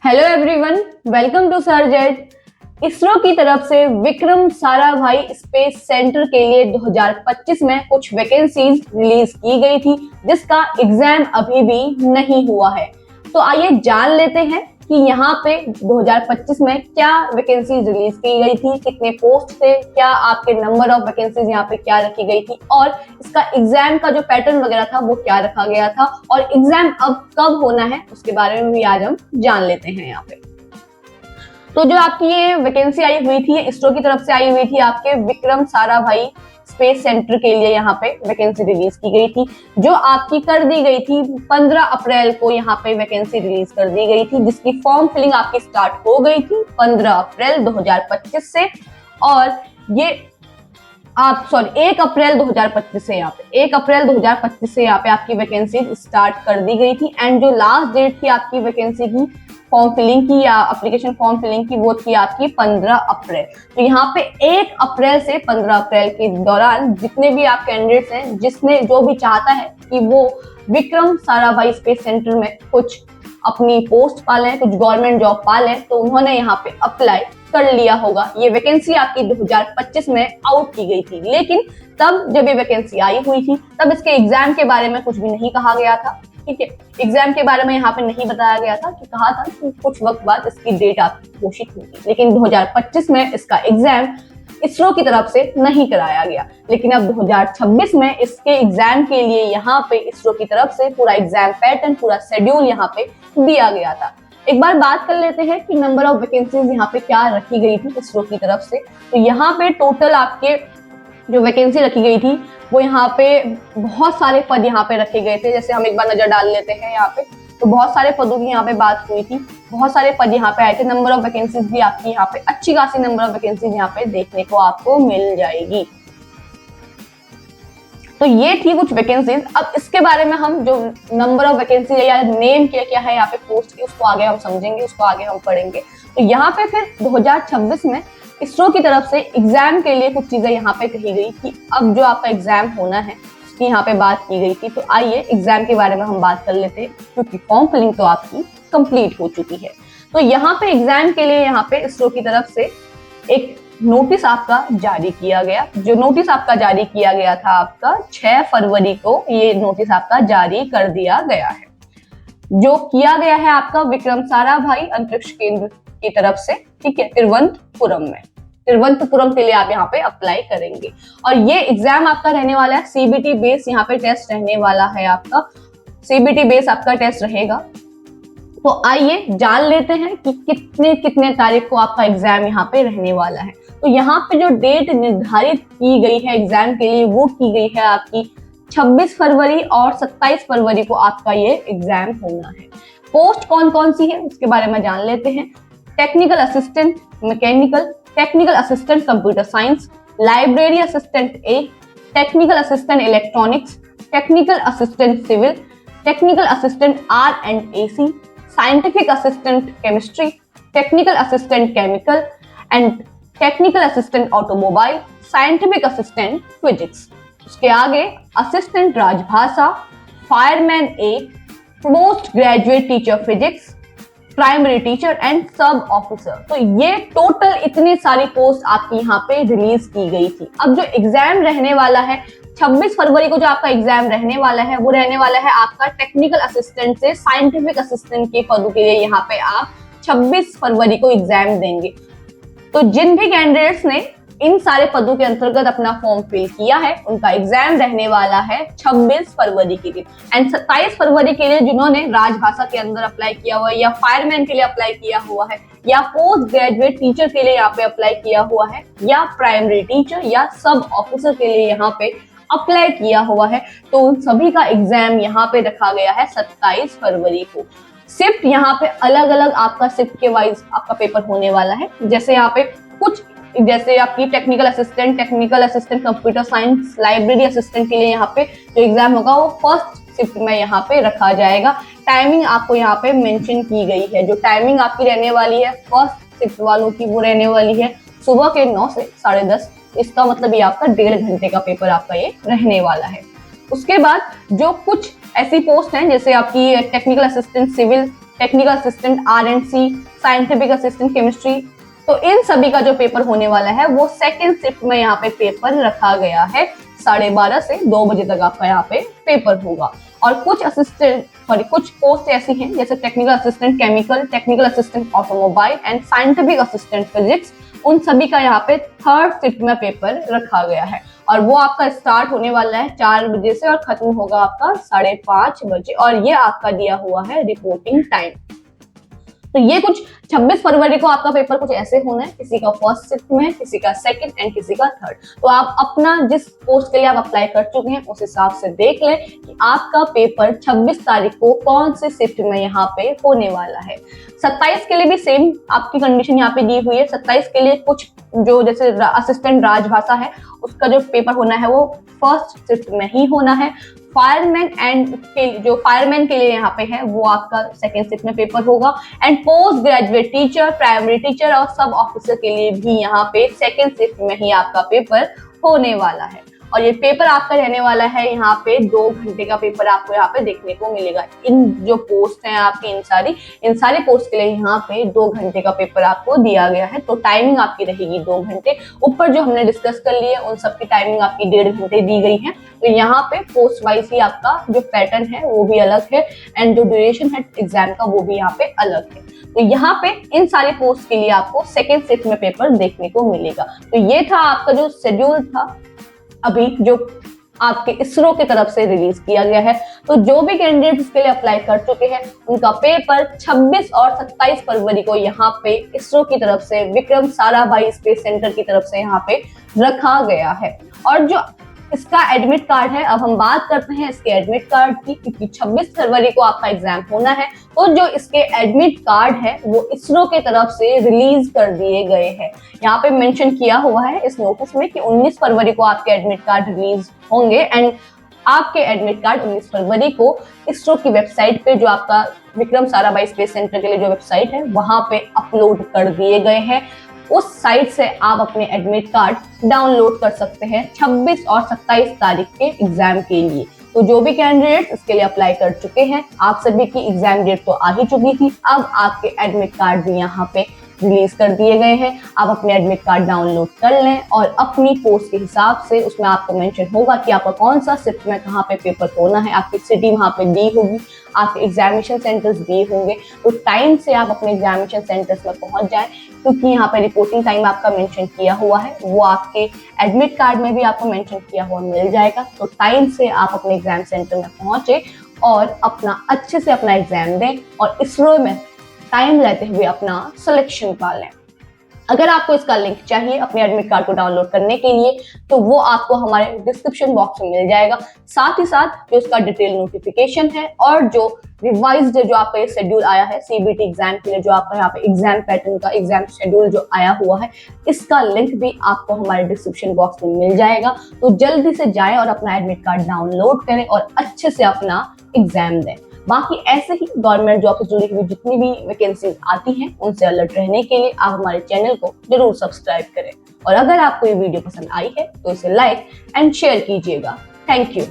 Hello everyone, welcome to सरजेट। इसरो की तरफ से विक्रम साराभाई स्पेस सेंटर के लिए 2025 में कुछ वैकेंसीज रिलीज की गई थी, जिसका एग्जाम अभी भी नहीं हुआ है। तो आइए जान लेते हैं कि यहाँ पे 2025 में क्या वैकेंसीज रिलीज की गई थी, कितने पोस्ट थे, क्या आपके नंबर ऑफ वैकेंसीज यहाँ पे क्या रखी गई थी और इसका एग्जाम का जो पैटर्न वगैरह था वो क्या रखा गया था और एग्जाम अब कब होना है उसके बारे में भी आज हम जान लेते हैं यहाँ पे। तो जो आपकी ये वैकेंसी आई हुई थी, इसरो की तरफ से आई हुई थी, आपके विक्रम साराभाई स्पेस सेंटर के लिए यहाँ पे वैकेंसी रिलीज की गई थी, जो आपकी कर दी गई थी 15 अप्रैल को। यहाँ पे वैकेंसी रिलीज कर दी गई थी, जिसकी फॉर्म फिलिंग आपकी स्टार्ट हो गई थी 15 अप्रैल 2025 से। और ये आप 1 अप्रैल 2025 से यहाँ पे 1 अप्रैल 2025 से यहाँ पे आपकी वैकेंसी स्टार्ट कर दी गई थी। एंड जो लास्ट डेट थी आपकी वैकेंसी की फॉर्म फिलिंग की या एप्लीकेशन फॉर्म फिलिंग की, वो थी आपकी 15 अप्रैल। तो यहाँ पे 1 अप्रैल से 15 अप्रैल के दौरान जितने भी आप कैंडिडेट्स हैं, जिसने जो भी चाहता है कि वो विक्रम साराभाई स्पेस सेंटर में कुछ अपनी पोस्ट पाले, कुछ गवर्नमेंट जॉब पाले, तो उन्होंने यहाँ पे अप्लाई कर लिया होगा। ये वैकेंसी आपकी 2025 में आउट की गई थी, लेकिन तब जब ये वैकेंसी आई हुई थी तब इसके एग्जाम के बारे में कुछ भी नहीं कहा गया था। ठीक है, एग्जाम के बारे में यहाँ पे नहीं बताया गया था, कि कहा था कि कुछ वक्त बाद इसकी डेट आपकी घोषित होगी, लेकिन 2025 में इसका एग्जाम इसरो की तरफ से नहीं कराया गया। लेकिन अब 2026 में इसके एग्जाम के लिए यहाँ पे इसरो की तरफ से पूरा एग्जाम पैटर्न, पूरा शेड्यूल यहाँ पे दिया गया था। एक बार बात कर लेते हैं कि नंबर ऑफ वैकेंसीज यहाँ पे क्या रखी गई थी इसरो की तरफ से। तो यहाँ पे टोटल आपके जो वैकेंसी रखी गई थी वो यहाँ पे बहुत सारे पद यहाँ पे रखे गए थे। जैसे हम एक बार नजर डाल लेते हैं यहाँ पे, तो बहुत सारे पदों की यहाँ पे बात हुई थी, बहुत सारे पद यहाँ पे आए थे। नंबर ऑफ वैकेंसीज भी आपकी यहाँ पे अच्छी खासी नंबर ऑफ वैकेंसीज यहाँ पे देखने को आपको मिल जाएगी। तो ये थी कुछ वैकेंसीज। अब इसके बारे में हम जो नंबर ऑफ वैकेंसी या नेम क्या क्या है यहाँ पे पोस्ट की, उसको आगे हम समझेंगे, उसको आगे हम पढ़ेंगे। तो यहाँ पे फिर 2026 में इसरो की तरफ से एग्जाम के लिए कुछ चीजें यहाँ पे कही गई कि अब जो आपका एग्जाम होना है उसकी यहाँ पे बात की गई थी। तो आइए एग्जाम के बारे में हम बात कर लेते हैं, क्योंकि फॉर्म फिलिंग तो आपकी कंप्लीट हो चुकी है। तो यहाँ पे एग्जाम के लिए यहाँ पे इसरो की तरफ से एक नोटिस आपका जारी किया गया। जो नोटिस आपका जारी किया गया था आपका 6 फरवरी को, ये नोटिस आपका जारी कर दिया गया है, जो किया गया है आपका विक्रम साराभाई अंतरिक्ष केंद्र की तरफ से। ठीक है, तिरुवनंतपुरम में, तिरुवनंतपुरम के लिए आप यहाँ पे अप्लाई करेंगे। और ये एग्जाम आपका रहने वाला है सीबीटी बेस, यहाँ पे टेस्ट रहने वाला है आपका, सीबीटी बेस आपका टेस्ट रहेगा। तो आइए जान लेते हैं कि कितने तारीख को आपका एग्जाम यहाँ पे रहने वाला है। तो यहाँ पे जो डेट निर्धारित की गई है एग्जाम के लिए, वो की गई है आपकी 26 फरवरी और 27 फरवरी को आपका ये एग्जाम होना है। पोस्ट कौन कौन सी है उसके बारे में जान लेते हैं। Technical assistant mechanical, technical assistant computer science, library assistant A, technical assistant electronics, technical assistant civil, technical assistant R&AC, scientific assistant chemistry, technical assistant chemical and technical assistant automobile, scientific assistant physics. उसके आगे assistant Rajbhasha, fireman A, post graduate teacher physics, primary teacher and sub officer. तो ये total इतनी सारी post आपकी यहाँ पे release की गई थी। अब जो एग्जाम रहने वाला है 26 फरवरी को, जो आपका एग्जाम रहने वाला है वो रहने वाला है आपका टेक्निकल असिस्टेंट से साइंटिफिक असिस्टेंट के पदों के लिए यहाँ पे आप 26 फरवरी को एग्जाम देंगे। तो जिन भी कैंडिडेट्स ने इन सारे पदों के अंतर्गत अपना फॉर्म फिल किया है, उनका एग्जाम रहने वाला है 26 फरवरी के दिन। एंड 27 फरवरी के लिए जिन्होंने राजभाषा के अंदर अप्लाई किया हुआ है, या फायरमैन के लिए अप्लाई किया हुआ है, या पोस्ट ग्रेजुएट टीचर के लिए यहाँ पे अप्लाई किया हुआ है, या प्राइमरी टीचर या सब ऑफिसर के लिए यहाँ पे अप्लाई किया हुआ है, तो उन सभी का एग्जाम यहाँ पे रखा गया है 27 फरवरी को। शिफ्ट यहाँ पे अलग अलग आपका शिफ्ट के वाइज आपका पेपर होने वाला है। जैसे यहाँ पे कुछ, जैसे आपकी technical assistant computer science, library assistant के लिए यहाँ पे जो एग्जाम होगा वो फर्स्ट शिफ्ट में यहाँ पे रखा जाएगा। टाइमिंग आपको यहाँ पे मेंशन की गई है। जो टाइमिंग आपकी रहने वाली है फर्स्ट शिफ्ट वालों की, वो रहने वाली है सुबह के 9 से 10:30। इसका मतलब ये आपका 1.5 घंटे का पेपर आपका ये रहने वाला है। उसके बाद जो कुछ ऐसी पोस्ट हैं, जैसे आपकी technical assistant civil technical assistant R&C, scientific assistant chemistry. तो इन सभी का जो पेपर होने वाला है वो सेकेंड शिफ्ट में यहाँ पे पेपर रखा गया है। 12:30 से 2 बजे तक आपका यहाँ पे पेपर होगा। और कुछ पोस्ट ऐसी हैं जैसे technical assistant chemical, technical assistant automobile and scientific assistant physics, उन सभी का यहाँ पे थर्ड शिफ्ट में पेपर रखा गया है। और वो आपका स्टार्ट होने वाला है 4 बजे से और खत्म होगा आपका 5:30 बजे। और ये आपका दिया हुआ है रिपोर्टिंग टाइम। तो ये कुछ 26 फरवरी को आपका पेपर कुछ ऐसे होना है, किसी का फर्स्ट शिफ्ट में, किसी का सेकंड एंड किसी का थर्ड। तो आप अपना जिस पोस्ट के लिए आप अप्लाई कर चुके हैं उस हिसाब से देख लें कि आपका पेपर 26 तारीख को कौन से शिफ्ट में यहाँ पे होने वाला है। 27 के लिए भी सेम आपकी कंडीशन यहाँ पे दी हुई है। 27 के लिए कुछ जो जैसे असिस्टेंट राजभाषा है उसका जो पेपर होना है वो फर्स्ट शिफ्ट में ही होना है। फायरमैन के लिए यहाँ पे है वो आपका सेकेंड शिफ्ट में पेपर होगा। And post graduate teacher, primary teacher और सब ऑफिसर के लिए भी यहाँ पे सेकेंड शिफ्ट में ही आपका पेपर होने वाला है। और ये पेपर आपका रहने वाला है यहाँ पे 2 घंटे का पेपर आपको यहाँ पे देखने को मिलेगा। इन जो पोस्ट हैं आपकी इन सारी पोस्ट के लिए यहाँ पे 2 घंटे का पेपर आपको दिया गया है। तो टाइमिंग आपकी रहेगी 2 घंटे। ऊपर जो हमने डिस्कस कर लिए उन सबकी टाइमिंग आपकी 1.5 घंटे दी गई है। तो यहाँ पे पोस्ट वाइज ही आपका जो पैटर्न है वो भी अलग है एंड जो ड्यूरेशन है एग्जाम का वो भी यहाँ पे अलग है। तो यहाँ पे इन सारे पोस्ट के लिए आपको सेकेंड शिफ्ट में पेपर देखने को मिलेगा। तो ये था आपका जो शेड्यूल था अभी जो आपके इसरो की तरफ से रिलीज किया गया है। तो जो भी कैंडिडेट इसके लिए अप्लाई कर चुके हैं उनका पेपर 26 और 27 फरवरी को यहाँ पे इसरो की तरफ से विक्रम साराभाई स्पेस सेंटर की तरफ से यहाँ पे रखा गया है। और जो इसका एडमिट कार्ड है, अब हम बात करते हैं इसके एडमिट कार्ड की, क्योंकि 26 फरवरी को आपका एग्जाम होना है। तो जो इसके एडमिट कार्ड है वो इसरो के तरफ से रिलीज कर दिए गए हैं। यहाँ पे मेंशन किया हुआ है इस नोटिस में कि 19 फरवरी को आपके एडमिट कार्ड रिलीज होंगे एंड आपके एडमिट कार्ड 19 फरवरी को इसरो की वेबसाइट पे, जो आपका विक्रम साराभाई स्पेस सेंटर के लिए जो वेबसाइट है वहां पे अपलोड कर दिए गए हैं। उस साइट से आप अपने एडमिट कार्ड डाउनलोड कर सकते हैं 26 और 27 तारीख के एग्जाम के लिए। तो जो भी कैंडिडेट इसके लिए अप्लाई कर चुके हैं, आप सभी की एग्जाम डेट तो आ ही चुकी थी। अब आपके एडमिट कार्ड भी यहाँ पे रिलीज कर दिए गए हैं। आप अपने एडमिट कार्ड डाउनलोड कर लें और अपनी पोस्ट के हिसाब से उसमें आपको मेंशन होगा कि आपका कौन सा शिफ्ट में कहाँ पे पेपर होना है, आपकी सिटी वहाँ पे दी होगी, आपके एग्जामिनेशन सेंटर्स दिए होंगे। तो टाइम से आप अपने एग्जामिनेशन सेंटर्स में पहुंच जाएं, क्योंकि यहाँ पे रिपोर्टिंग टाइम आपका मेंशन किया हुआ है, वो आपके एडमिट कार्ड में भी आपको मेंशन किया हुआ मिल जाएगा। तो टाइम से आप अपने एग्जाम सेंटर में पहुंचे और अपना अच्छे से अपना एग्जाम दें और इसरो में टाइम लेते हुए अपना सिलेक्शन पा लें। अगर आपको इसका लिंक चाहिए अपने एडमिट कार्ड को डाउनलोड करने के लिए तो वो आपको हमारे डिस्क्रिप्शन बॉक्स में मिल जाएगा। साथ ही साथ जो इसका डिटेल नोटिफिकेशन है और जो रिवाइज्ड जो आपका ये शेड्यूल आया है सीबीटी एग्जाम के लिए, जो आपका यहाँ पे एग्जाम पैटर्न का एग्जाम शेड्यूल जो आया हुआ है, इसका लिंक भी आपको हमारे डिस्क्रिप्शन बॉक्स में मिल जाएगा। तो जल्दी से जाएं और अपना एडमिट कार्ड डाउनलोड करें और अच्छे से अपना एग्जाम दें। बाकी ऐसे ही गवर्नमेंट जॉब से जुड़ी हुई जितनी भी वैकेंसीज आती हैं उनसे अलर्ट रहने के लिए आप हमारे चैनल को जरूर सब्सक्राइब करें। और अगर आपको ये वीडियो पसंद आई है तो इसे लाइक एंड शेयर कीजिएगा। Thank you.